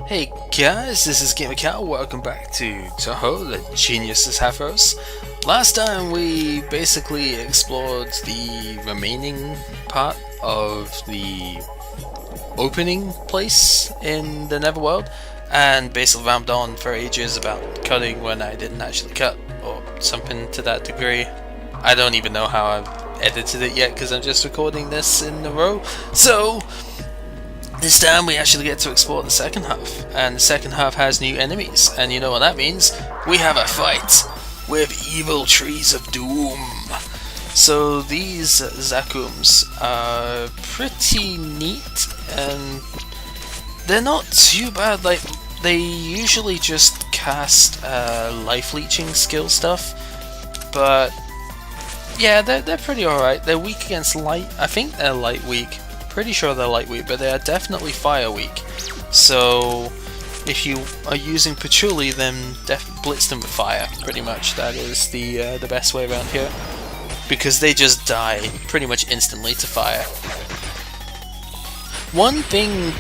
Hey guys, this is GamerCow. Welcome back to Touhou, the Geniuses Heroes. Last time we basically explored the remaining part of the opening place in the Netherworld, and basically rambled on for ages about cutting when I didn't actually cut, or something to that degree. I don't even know how I've edited it yet because I'm just recording this in a row. So this time we actually get to explore the second half, and the second half has new enemies, and you know what that means? We have a fight with evil trees of doom. So these Zakums are pretty neat, and they're not too bad. Like, they usually just cast life leeching skill stuff, but yeah, they're pretty alright. They're weak against light. I think they're light weak. Pretty sure they're light weak, but they are definitely fire weak. So if you are using patchouli, then blitz them with fire. Pretty much, that is the best way around here, because they just die pretty much instantly to fire. One thing,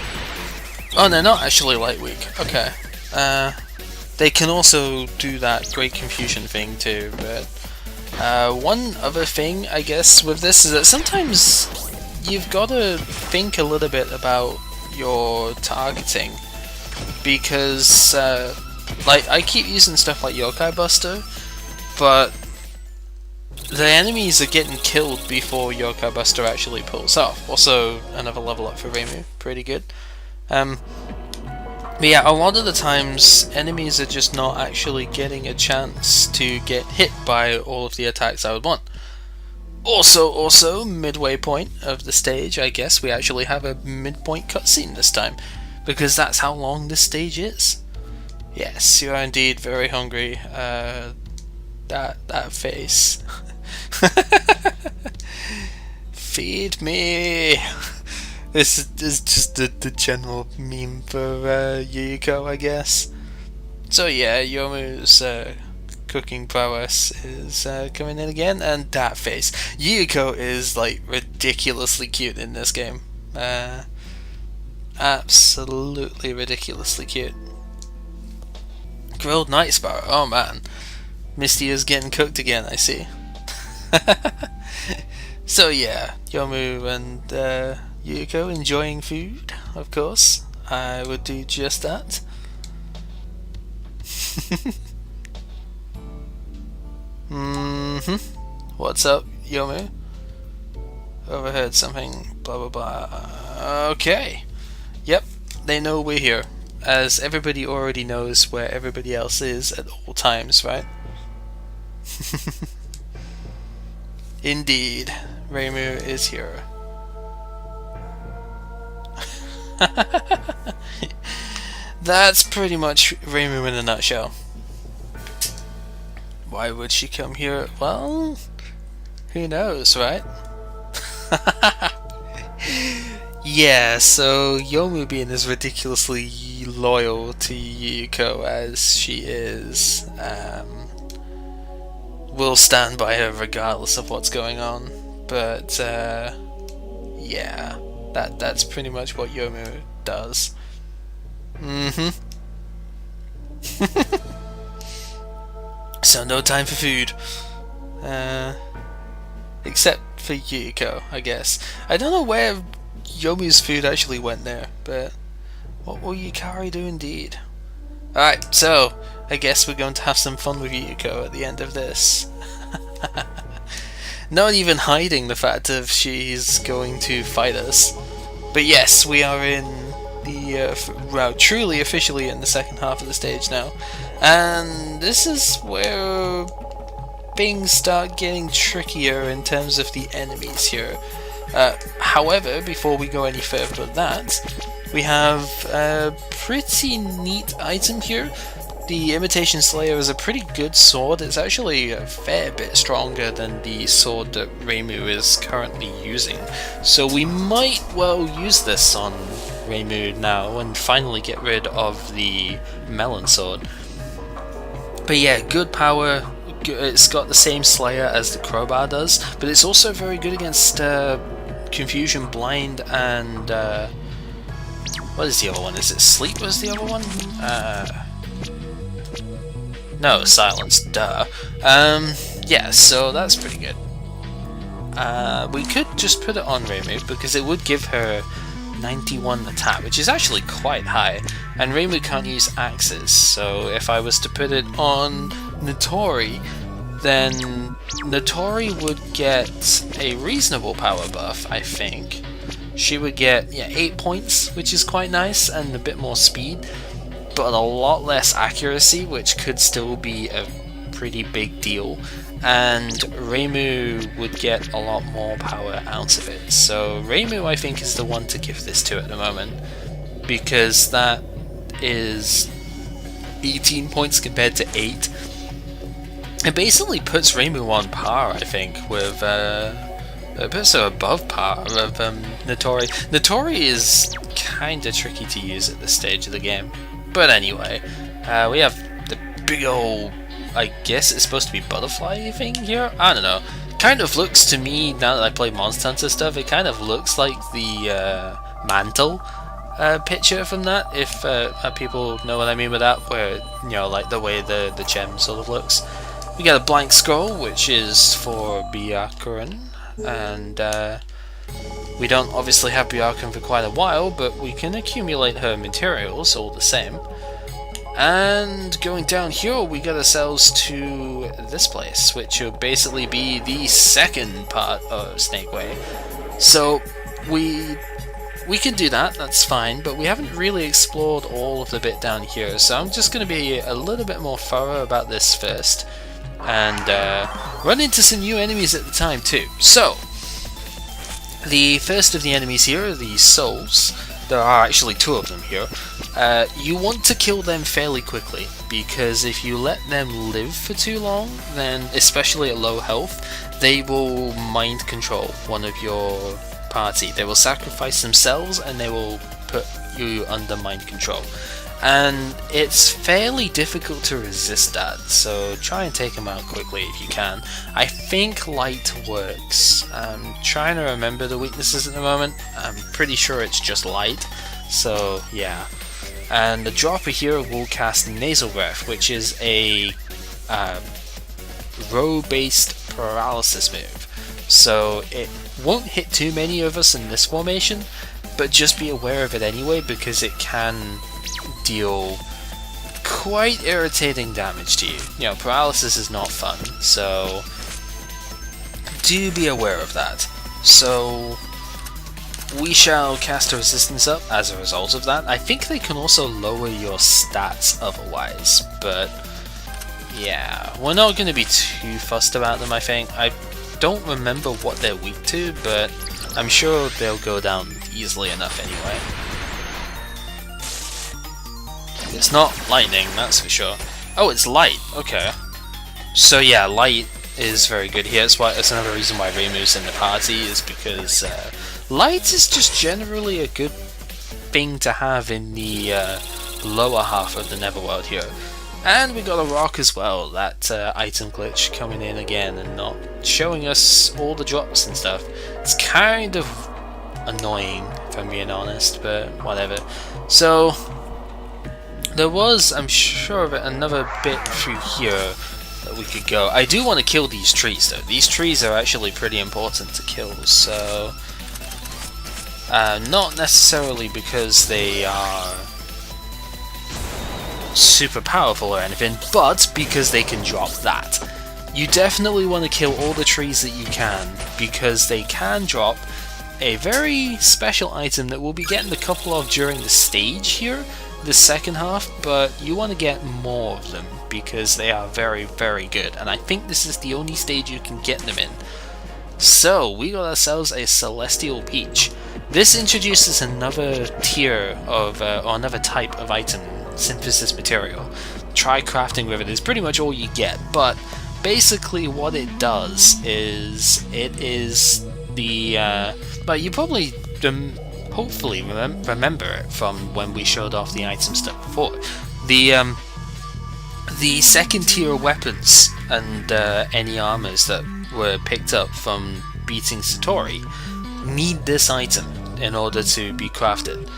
oh, they're not actually light weak. Okay, they can also do that great confusion thing too. But one other thing, I guess, with this is that sometimes you've got to think a little bit about your targeting, because like, I keep using stuff like Yokai Buster, but the enemies are getting killed before Yokai Buster actually pulls off. Also, another level up for Reimu, pretty good. But yeah, a lot of the times enemies are just not actually getting a chance to get hit by all of the attacks I would want. Also, midway point of the stage, I guess we actually have a midpoint cutscene this time, because that's how long this stage is. Yes, you are indeed very hungry. That face. Feed me. This is just the general meme for Yuko, I guess. So yeah, Yomu's cooking prowess is coming in again, and that face. Yuko is like ridiculously cute in this game. Absolutely ridiculously cute. Grilled night sparrow. Oh man, Misty is getting cooked again, I see. So yeah, Yomu and Yuko enjoying food, of course. I would do just that. What's up, Yomu? Overheard something, blah blah blah. Okay. Yep, they know we're here, as everybody already knows where everybody else is at all times, right? Indeed, Reimu is here. That's pretty much Reimu in a nutshell. Why would she come here? Well, who knows, right? Yeah, so Yomu being as ridiculously loyal to Yuko as she is, will stand by her regardless of what's going on. But yeah, that's pretty much what Yomu does. So no time for food, except for Yuko, I guess. I don't know where Yomu's food actually went there, but what will Yukari do indeed? Alright, so I guess we're going to have some fun with Yuko at the end of this. Not even hiding the fact of she's going to fight us. But yes, we are in the truly officially in the second half of the stage now, and this is where things start getting trickier in terms of the enemies here. However, before we go any further than that, we have a pretty neat item here. The Imitation Slayer is a pretty good sword. It's actually a fair bit stronger than the sword that Reimu is currently using, so we might well use this on Reimu now and finally get rid of the melon sword. But yeah, good power. It's got the same slayer as the crowbar does, but it's also very good against confusion, blind, and What is the other one? Is it sleep was the other one? No, silence, duh. Yeah, so that's pretty good. We could just put it on Reimu because it would give her 91 attack, which is actually quite high, and Reimu can't use axes, so if I was to put it on Notori, then Notori would get a reasonable power buff, I think. She would get 8 points, which is quite nice, and a bit more speed, but a lot less accuracy, which could still be a pretty big deal, and Reimu would get a lot more power out of it. So Reimu, I think, is the one to give this to at the moment, because that is 18 points compared to 8. It basically puts Reimu on par, I think, with it puts her above par of Notori. Notori is kinda tricky to use at this stage of the game. But anyway, we have the big old, I guess it's supposed to be butterfly thing here? I don't know. Kind of looks to me, now that I play Monster Hunter stuff, it kind of looks like the mantle picture from that, if people know what I mean with that, where, you know, like the way the gem sort of looks. We got a blank scroll, which is for Byakuren, and we don't obviously have Byakuren for quite a while, but we can accumulate her materials all the same. And going down here, we get ourselves to this place, which will basically be the second part of Snake Way. So we can do that, that's fine, but we haven't really explored all of the bit down here, so I'm just going to be a little bit more thorough about this first, and run into some new enemies at the time too. So, the first of the enemies here are the souls. There are actually 2 of them here. You want to kill them fairly quickly, because if you let them live for too long, then, especially at low health, they will mind control one of your party. They will sacrifice themselves and they will put you under mind control. And it's fairly difficult to resist that, so try and take them out quickly if you can. I think light works. I'm trying to remember the weaknesses at the moment. I'm pretty sure it's just light, so yeah. And the dropper here will cast Nasal Breath, which is a row-based paralysis move. So it won't hit too many of us in this formation, but just be aware of it anyway, because it can deal quite irritating damage to you. You know, paralysis is not fun, so do be aware of that. So we shall cast a resistance up as a result of that. I think they can also lower your stats otherwise, but yeah, we're not going to be too fussed about them, I think. I don't remember what they're weak to, but I'm sure they'll go down easily enough anyway. It's not lightning, that's for sure. Oh, it's light, okay. So yeah, light is very good here. That's another reason why Reimu's in the party, is because light is just generally a good thing to have in the lower half of the Netherworld here. And we got a rock as well, that item glitch coming in again and not showing us all the drops and stuff. It's kind of annoying, if I'm being honest, but whatever. So there was, I'm sure of it, another bit through here that we could go. I do want to kill these trees though. These trees are actually pretty important to kill, so not necessarily because they are super powerful or anything, but because they can drop that. You definitely want to kill all the trees that you can, because they can drop a very special item that we'll be getting a couple of during the stage here, the second half, but you want to get more of them because they are very, very good, and I think this is the only stage you can get them in. So we got ourselves a Celestial Peach. This introduces another tier of, or another type of item, synthesis material. Try crafting with it is pretty much all you get, but basically what it does is, it is the, but you probably hopefully remember it from when we showed off the item stuff before. The second tier weapons and any armors that were picked up from beating Satori need this item in order to be crafted.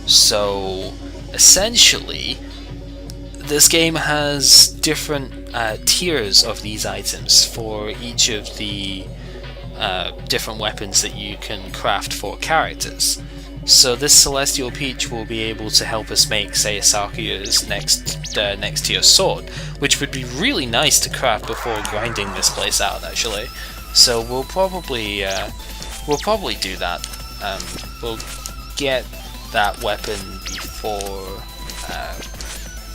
So essentially, this game has different tiers of these items for each of the different weapons that you can craft for characters. So this Celestial Peach will be able to help us make, say, Sakuya's next tier sword, which would be really nice to craft before grinding this place out, actually. So we'll probably do that. We'll get that weapon before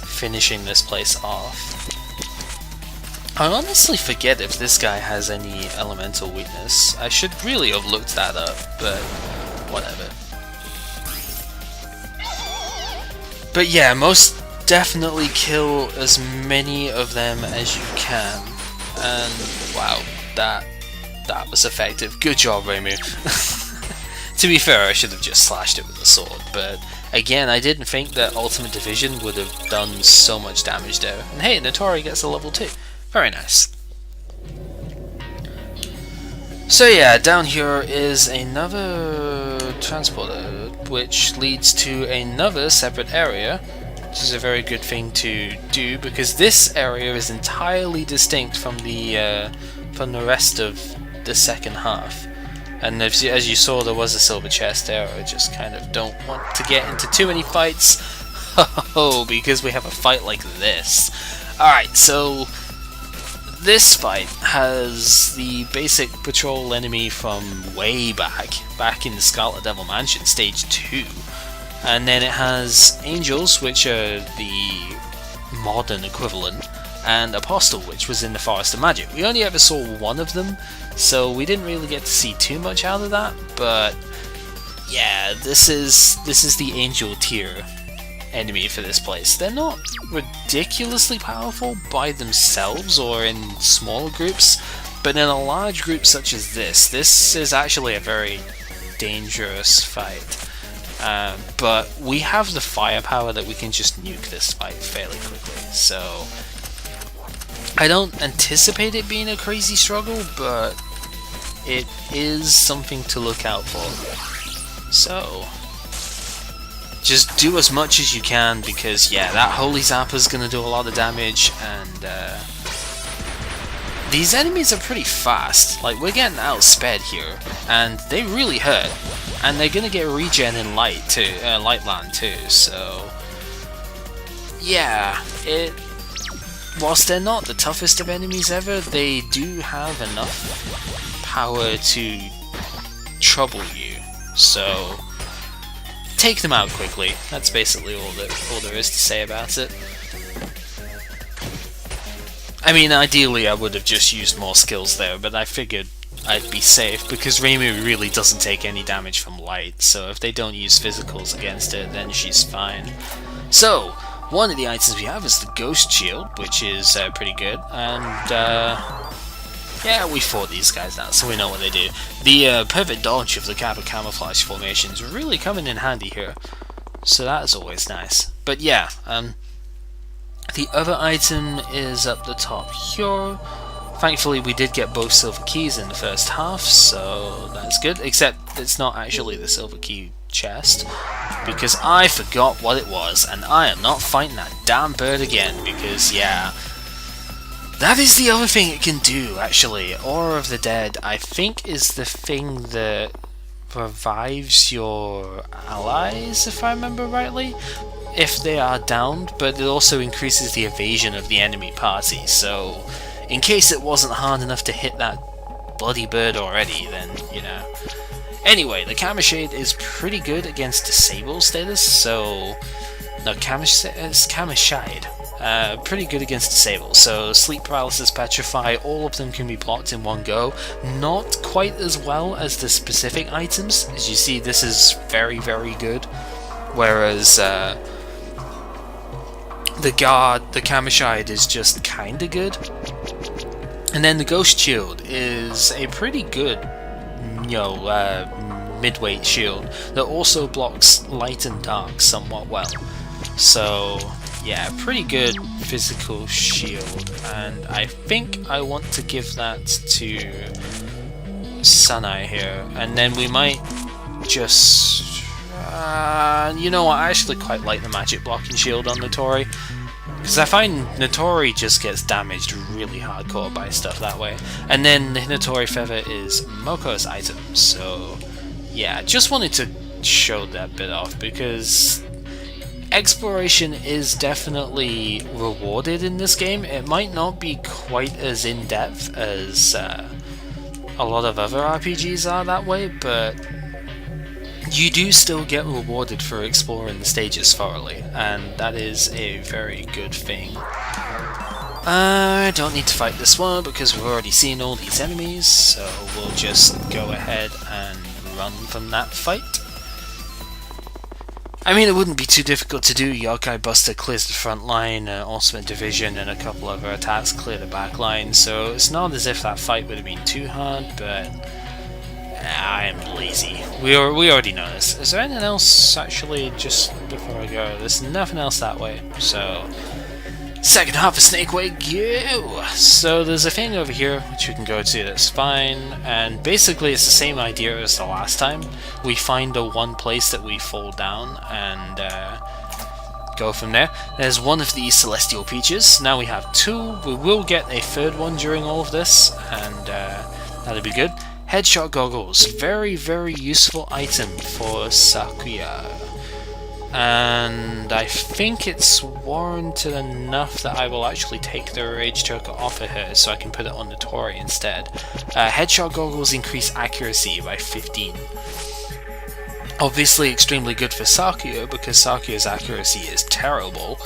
finishing this place off. I honestly forget if this guy has any elemental weakness. I should really have looked that up, but whatever. But yeah, most definitely kill as many of them as you can. And wow, that was effective. Good job, Reimu. To be fair, I should have just slashed it with a sword, but again, I didn't think that Ultimate Division would have done so much damage there. And hey, Notori gets a level 2. Very nice. So yeah, down here is another transporter, which leads to another separate area, which is a very good thing to do, because this area is entirely distinct from the rest of the second half. And as you saw, there was a silver chest there. I just kind of don't want to get into too many fights, because we have a fight like this. Alright, so this fight has the basic patrol enemy from way back in the Scarlet Devil Mansion, Stage 2. And then it has Angels, which are the modern equivalent, and Apostle, which was in the Forest of Magic. We only ever saw one of them, so we didn't really get to see too much out of that, but yeah, this is the Angel tier enemy for this place. They're not ridiculously powerful by themselves or in smaller groups, but in a large group such as this is actually a very dangerous fight. But we have the firepower that we can just nuke this fight fairly quickly, so I don't anticipate it being a crazy struggle, but it is something to look out for. So just do as much as you can, because yeah, that Holy Zapper is going to do a lot of damage, and these enemies are pretty fast. Like, we're getting outsped here, and they really hurt, and they're going to get regen in Lightland too, so yeah, whilst they're not the toughest of enemies ever, they do have enough power to trouble you, so take them out quickly. That's basically all there is to say about it. I mean, ideally I would have just used more skills there, but I figured I'd be safe, because Reimu really doesn't take any damage from light, so if they don't use physicals against it, then she's fine. So, one of the items we have is the Ghost Shield, which is pretty good, and yeah, we fought these guys out, so we know what they do. The perfect dodge of the Kappa Camouflage formation is really coming in handy here, so that is always nice. But yeah, the other item is up the top here. Thankfully we did get both silver keys in the first half, so that's good, except it's not actually the silver key chest, because I forgot what it was, and I am not fighting that damn bird again, because yeah, that is the other thing it can do, actually. Aura of the Dead, I think, is the thing that revives your allies, if I remember rightly, if they are downed, but it also increases the evasion of the enemy party, so in case it wasn't hard enough to hit that bloody bird already, then, you know. Anyway, the Camoshade is pretty good against Disable status, so no, Camoshade. Pretty good against Disable, so Sleep Paralysis, Petrify, all of them can be blocked in one go. Not quite as well as the specific items. As you see, this is very, very good, whereas the Camoshade is just kinda good. And then the Ghost Shield is a pretty good, mid-weight shield that also blocks light and dark somewhat well. So yeah, pretty good physical shield, and I think I want to give that to Sanai here, and then we might just You know what, I actually quite like the magic blocking shield on Notori, because I find Notori just gets damaged really hardcore by stuff that way. And then the Notori Feather is Moko's item, so yeah, just wanted to show that bit off, because exploration is definitely rewarded in this game. It might not be quite as in-depth as a lot of other RPGs are that way, but you do still get rewarded for exploring the stages thoroughly, and that is a very good thing. I don't need to fight this one because we've already seen all these enemies, so we'll just go ahead and run from that fight. I mean, it wouldn't be too difficult to do. Yokai Buster clears the front line, Ultimate Division and a couple other attacks clear the back line, so it's not as if that fight would have been too hard, but I am lazy. We already know this. Is there anything else, actually, just before I go? There's nothing else that way, so second half of Snake Way, go! So there's a thing over here which we can go to that's fine, and basically it's the same idea as the last time. We find the one place that we fall down and go from there. There's one of these Celestial Peaches. Now we have two. We will get a third one during all of this, and that'll be good. Headshot Goggles, very useful item for Sakuya. And I think it's warranted enough that I will actually take the Rage Choker off of her so I can put it on Notori instead. Headshot Goggles increase accuracy by 15. Obviously extremely good for Sakuya because Sakuya's accuracy is terrible.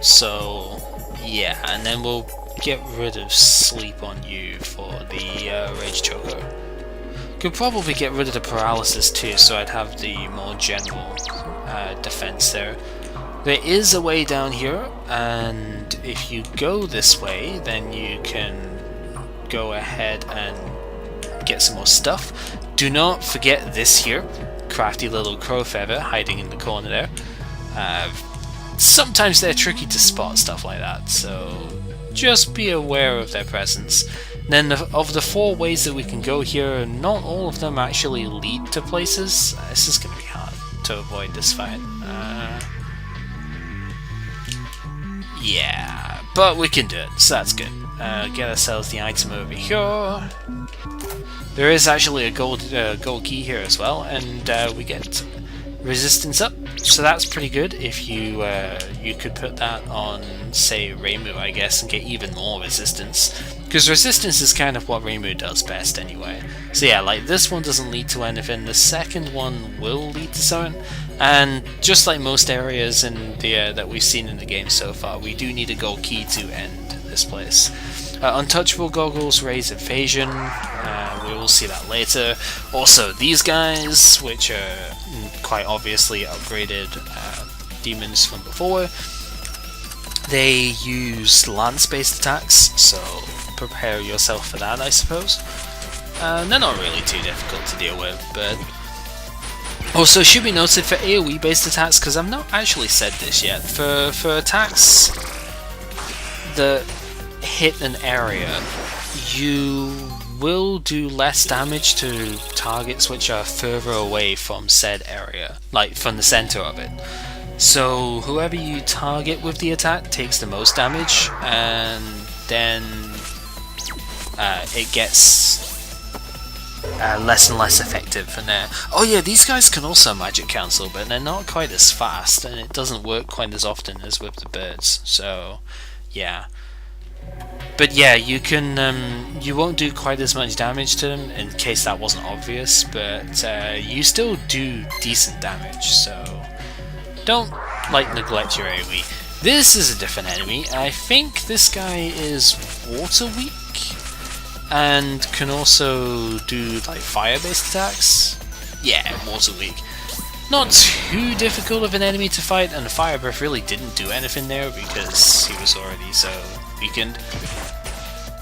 So yeah, and then we'll get rid of Sleep on You for the Rage Choker. Could probably get rid of the Paralysis too, so I'd have the more general defense there. There is a way down here, and if you go this way, then you can go ahead and get some more stuff. Do not forget this here, crafty little crow feather hiding in the corner there. Sometimes they're tricky to spot, stuff like that, so just be aware of their presence. Then of the 4 ways that we can go here, not all of them actually lead to places. This is going to be hard to avoid this fight. Yeah, but we can do it, so that's good. Get ourselves the item over here. There is actually a gold key here as well, and we get resistance up, so that's pretty good. If you could put that on, say, Reimu, I guess, and get even more resistance, because resistance is kind of what Reimu does best anyway. So yeah, like this one doesn't lead to anything, the second one will lead to something, and just like most areas in the that we've seen in the game so far, we do need a gold key to end this place. Untouchable Goggles raise evasion, we will see that later. Also these guys, which are quite obviously upgraded demons from before, they use lance-based attacks, so prepare yourself for that, I suppose. They're not really too difficult to deal with, but also should be noted for AoE based attacks, because I've not actually said this yet, for attacks that hit an area, you will do less damage to targets which are further away from said area, like from the center of it. So whoever you target with the attack takes the most damage, and then it gets less and less effective from there. Oh yeah, these guys can also magic cancel, but they're not quite as fast, and it doesn't work quite as often as with the birds, so yeah. But yeah, you can you won't do quite as much damage to them, in case that wasn't obvious, but you still do decent damage, so don't like neglect your AoE. This is a different enemy. I think this guy is water weak and can also do like fire-based attacks. Yeah, water weak. Not too difficult of an enemy to fight, and the fire breath really didn't do anything there because he was already so weakened.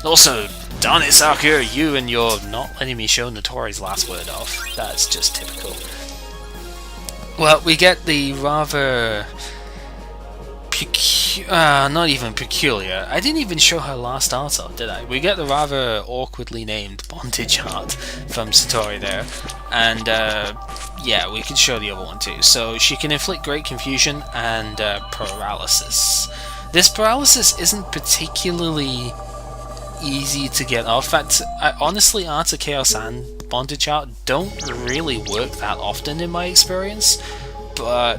Also, darn it, Sakuya, you and your not letting me show Notori's last word off. That's just typical. Well, we get the rather peculiar not even peculiar. I didn't even show her last art art, did I? We get the rather awkwardly named bondage art from Satori there, and yeah, we can show the other one too. So she can inflict great confusion and paralysis. This paralysis isn't particularly easy to get off. In fact, honestly, Art of Chaos and bondage art don't really work that often in my experience, but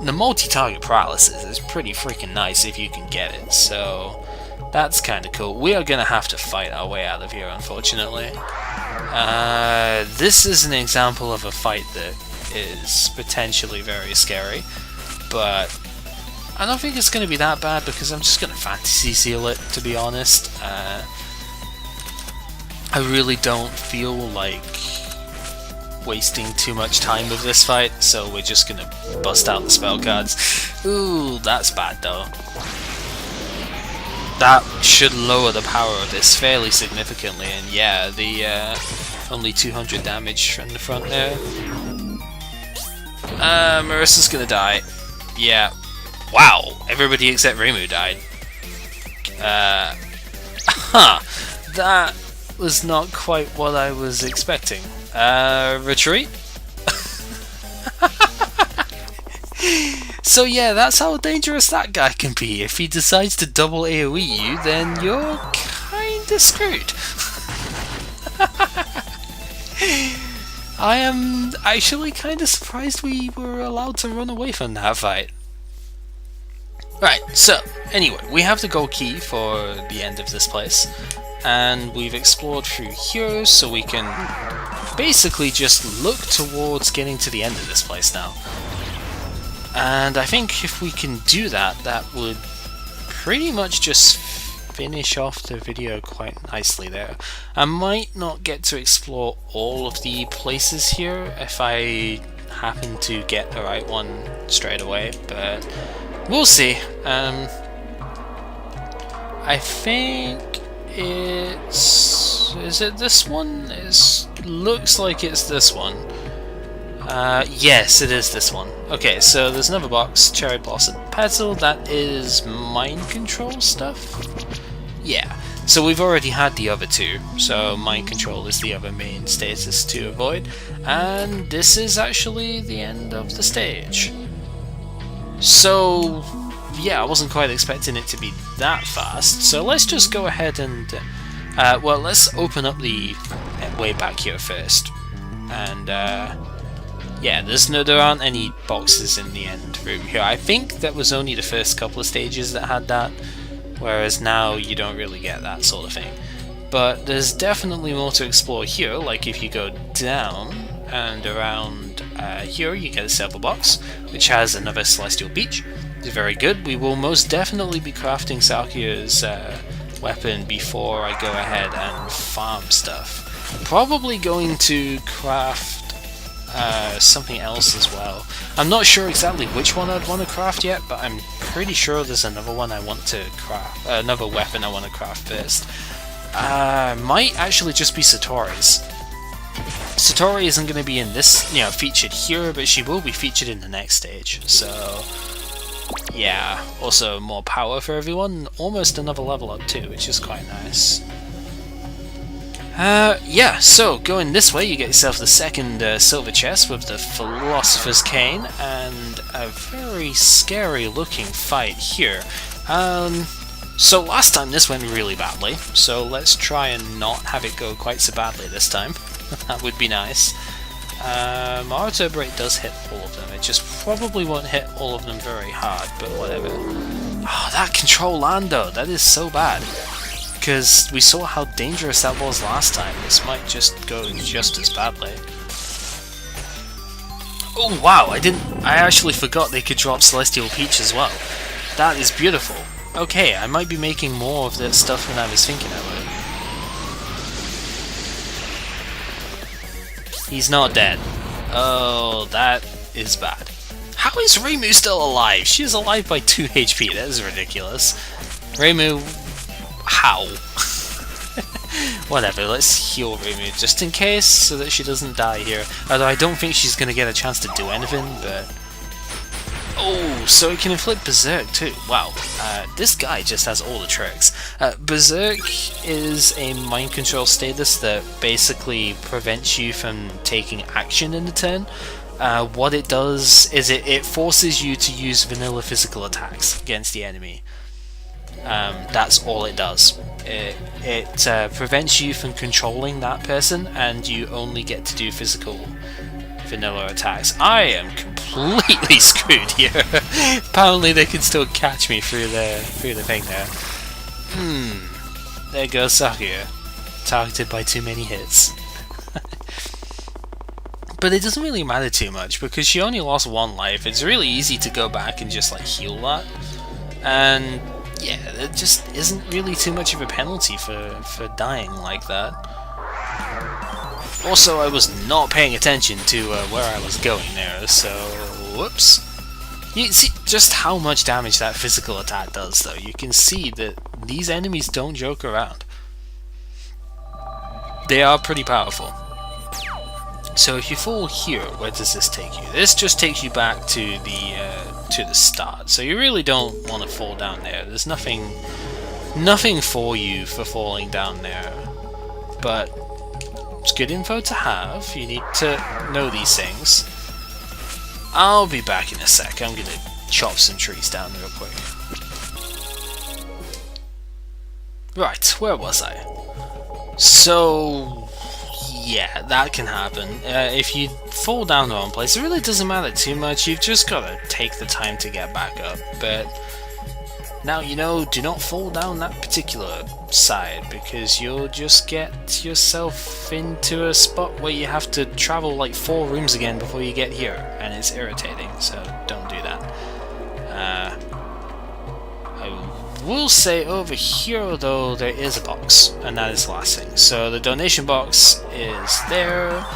the multi-target paralysis is pretty freaking nice if you can get it, so that's kind of cool. We are going to have to fight our way out of here, unfortunately. This is an example of a fight that is potentially very scary, but I don't think it's going to be that bad because I'm just going to fantasy seal it, to be honest. I really don't feel like wasting too much time with this fight, so we're just gonna bust out the spell cards. Ooh, that's bad though. That should lower the power of this fairly significantly, and yeah, the only 200 damage from the front there. Marissa's gonna die. Yeah. Wow, everybody except Reimu died. That was not quite what I was expecting. Retreat? So yeah, that's how dangerous that guy can be. If he decides to double AoE you, then you're kinda screwed. I am actually kinda surprised we were allowed to run away from that fight. Right, so, anyway, we have the gold key for the end of this place, and we've explored through here, so we can basically just look towards getting to the end of this place now. And I think if we can do that, that would pretty much just finish off the video quite nicely there. I might not get to explore all of the places here if I happen to get the right one straight away, but we'll see. I think it's... is it this one? It looks like it's this one. Yes, it is this one. Okay, so there's another box, Cherry Blossom Petal, that is mind control stuff? Yeah, so we've already had the other two, so mind control is the other main status to avoid, and this is actually the end of the stage. So, yeah, I wasn't quite expecting it to be that fast, so let's just go ahead and, well, let's open up the way back here first, and, yeah, there aren't any boxes in the end room here. I think that was only the first couple of stages that had that, whereas now you don't really get that sort of thing. But there's definitely more to explore here, like if you go down and around here you get a silver box, which has another Celestial Peach. It's very good. We will most definitely be crafting Sakuya's weapon before I go ahead and farm stuff. Probably going to craft something else as well. I'm not sure exactly which one I'd want to craft yet, but I'm pretty sure there's another one I want to craft, another weapon I want to craft first. Might actually just be Satori's. Satori isn't going to be in this, featured here, but she will be featured in the next stage. So, yeah. Also, more power for everyone. Almost another level up too, which is quite nice. Yeah, so going this way you get yourself the second silver chest with the Philosopher's Cane and a very scary looking fight here. So last time this went really badly, so let's try and not have it go quite so badly this time. That would be nice. Maruto Break does hit all of them, it just probably won't hit all of them very hard, but whatever. Oh, that control land though, that is so bad. Because we saw how dangerous that was last time. This might just go just as badly. Oh wow, I actually forgot they could drop Celestial Peach as well. That is beautiful. Okay, I might be making more of that stuff than I was thinking I would. He's not dead. Oh, that is bad. How is Reimu still alive? She is alive by 2 HP, that is ridiculous. Reimu... how? Whatever, let's heal Reimu just in case, so that she doesn't die here. Although I don't think she's going to get a chance to do anything, but... Oh, so it can inflict Berserk too. Wow, this guy just has all the tricks. Berserk is a mind control status that basically prevents you from taking action in the turn. What it does is it forces you to use vanilla physical attacks against the enemy. That's all it does. It prevents you from controlling that person, and you only get to do physical vanilla attacks. I am completely screwed here. Apparently they can still catch me through the thing there. There goes Sakuya, targeted by too many hits. But it doesn't really matter too much because she only lost 1 life. It's really easy to go back and just like heal that, and yeah, there just isn't really too much of a penalty for dying like that. Also, I was not paying attention to where I was going there, so whoops. You see just how much damage that physical attack does, though. You can see that these enemies don't joke around. They are pretty powerful. So if you fall here, where does this take you? This just takes you back to the start. So you really don't want to fall down there. There's nothing for you for falling down there. But it's good info to have. You need to know these things. I'll be back in a sec. I'm gonna chop some trees down real quick. Right, where was I? So yeah, that can happen. If you fall down the wrong place, it really doesn't matter too much. You've just got to take the time to get back up. But now you know, do not fall down that particular side because you'll just get yourself into a spot where you have to travel like 4 rooms again before you get here, and it's irritating, so don't do that. I will say over here though there is a box, and that is the last thing. So the donation box is there.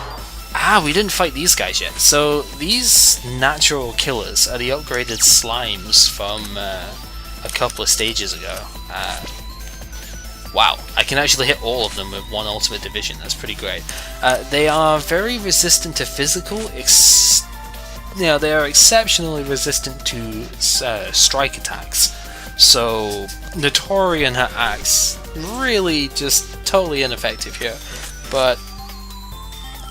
We didn't fight these guys yet. So these natural killers are the upgraded slimes from a couple of stages ago. Wow, I can actually hit all of them with 1 ultimate division. That's pretty great. They are very resistant to physical. They are exceptionally resistant to strike attacks. So Notori and her axe really just totally ineffective here. But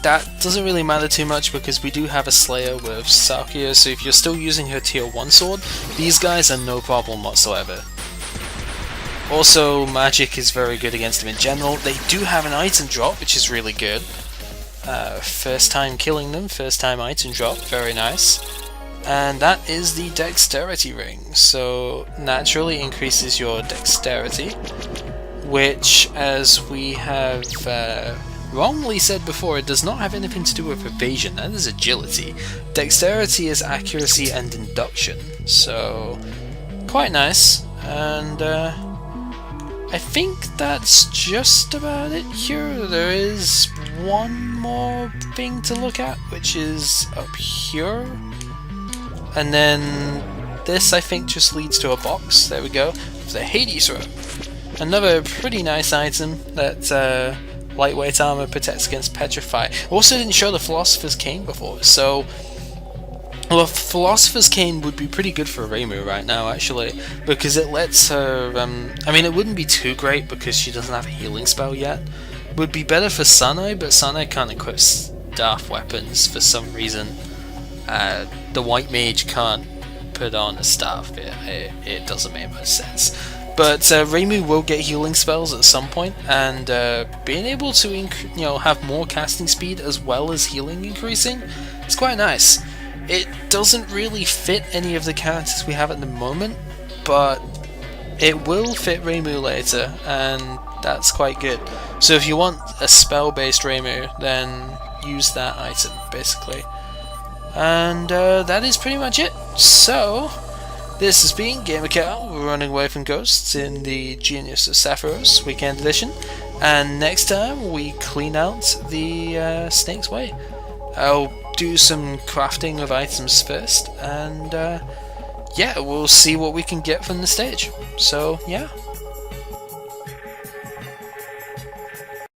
that doesn't really matter too much because we do have a Slayer with Sakuya, so if you're still using her tier 1 sword, these guys are no problem whatsoever. Also, magic is very good against them in general. They do have an item drop, which is really good. First time killing them, first time item drop, very nice. And that is the dexterity ring, so naturally increases your dexterity, which, as we have wrongly said before, it does not have anything to do with evasion. That is agility. Dexterity is accuracy and induction, so quite nice. And I think that's just about it here. There is one more thing to look at, which is up here. And then this, I think, just leads to a box. There we go. The Hades Robe. Another pretty nice item that lightweight armor protects against petrify. Also didn't show the Philosopher's Cane before, so well, Philosopher's Cane would be pretty good for Reimu right now, actually, because it lets her, I mean, it wouldn't be too great because she doesn't have a healing spell yet. It would be better for Sanae, but Sanae can't equip staff weapons for some reason. The White Mage can't put on a staff. It doesn't make much sense. But Reimu will get healing spells at some point, and being able to have more casting speed as well as healing increasing, it's quite nice. It doesn't really fit any of the characters we have at the moment, but it will fit Reimu later, and that's quite good. So if you want a spell-based Reimu, then use that item, basically. And that is pretty much it. So, this has been GamerCal running away from ghosts in the Genius of Sephiroth Weekend Edition, and next time we clean out the Snake's Way. I'll do some crafting of items first, and yeah, we'll see what we can get from the stage. So, yeah.